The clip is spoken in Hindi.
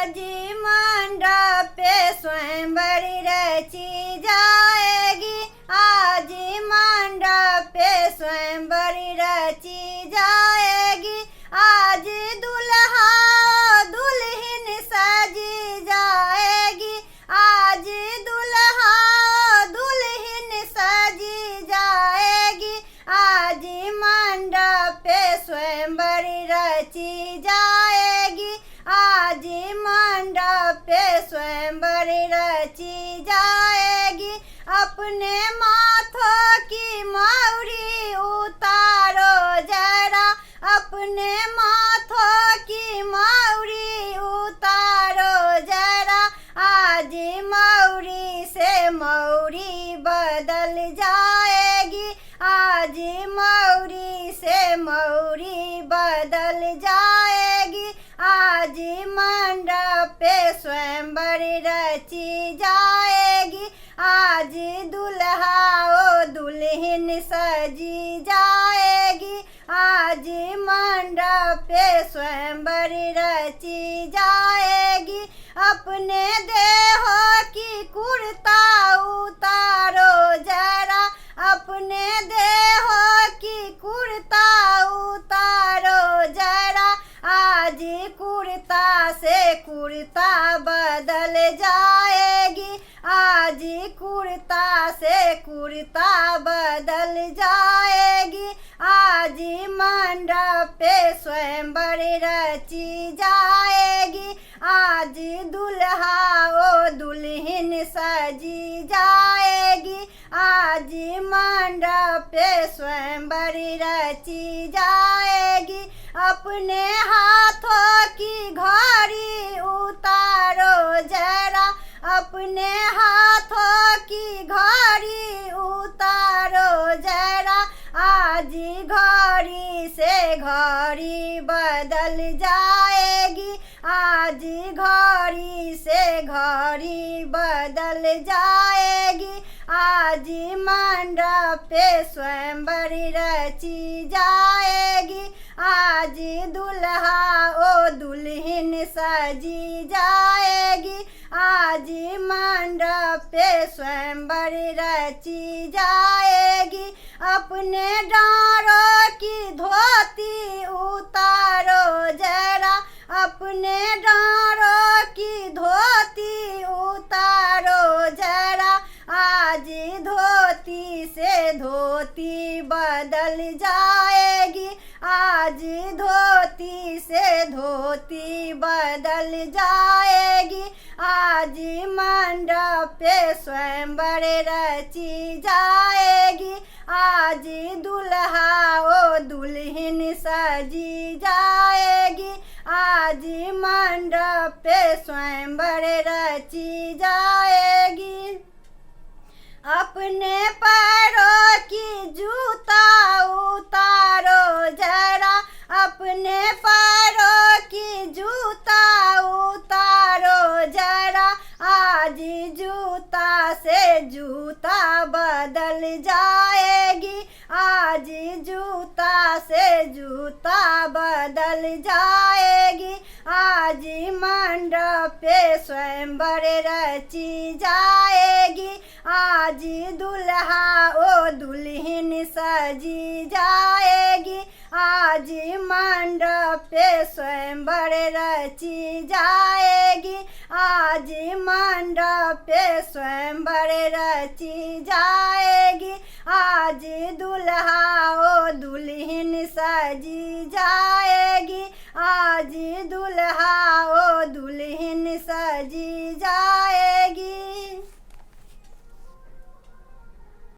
आज मंडप पे स्वयंवर रची जाएगी। आज मंडप पे स्वयंवर रची जाएगी। आज दुल्हा दुल्हन सजी जाएगी। आज दुल्हा दुल्हन सजी जाएगी। आज मंडप पे स्वयंवर रची जाएगी। आज मंडप पे स्वयंवर रची जाएगी। अपने माथों की मौरी उतारो जरा। अपने माथों की मौरी उतारो जरा। आज मौरी से मौरी बदल जाएगी। आज मौरी से मौरी बदल जाएगी। आज मंडप पे स्वयंवर रची जाएगी। आज दुल्हा ओ दुल्हन सजी जाएगी। आज मंडप पे स्वयंवर रची जाएगी। अपने देह की कुर्ता उतारो जरा। अपने देह की कुर्ता उतारो जरा। आज कुर्ता से कुर्ता बदल जाएगी। आज कुर्ता से कुर्ता बदल जाएगी। आज मंडप पे स्वयंवर रची जाएगी। आज दुल्हा ओ दुल्हन सजी जाएगी। आज मंडप पे स्वयंवर रची जाएगी। अपने हाथों की घड़ी उतारो जरा। अपने हाथों की घड़ी उतारो जरा। आज घड़ी से घड़ी बदल जाएगी। आज घड़ी से घड़ी बदल जाएगी। आज मंडप पे स्वयंवर रची जाएगी। आज दुल्हा ओ दुल्हन सजी जाएगी। आज मंडप पे स्वयंवर रची जाएगी। अपने डाँरों की धोती उतारो जरा। अपने डाँरों की धोती उतारो जरा। आज धोती से धोती बदल जाएगी। आज धोती से धोती बदल जाएगी। आज मंडप पे स्वयंवर रची जाएगी। आज दुल्हा ओ दुल्हन सजी जाएगी। आज मंडप पे स्वयंवर रची जाएगी। अपने पैरों की जूता उतारो जरा। अपने पैरों की जूता उतारो जरा। आज जूता से जूता बदल जाएगी। आज जूता से जूता बदल जाएगी। आज मंडप पे स्वयंवर रची जाएगी। आज दुल्हा ओ दुल्हन सजी जाएगी। आज मंडप पे स्वयंवर रची जाएगी। आज मंडप पे स्वयंवर रची जाएगी। आज दुल्हा ओ दुल्हन सजी जाएगी। आज दुल्हा ओ दुल्हन सजी जाएगी।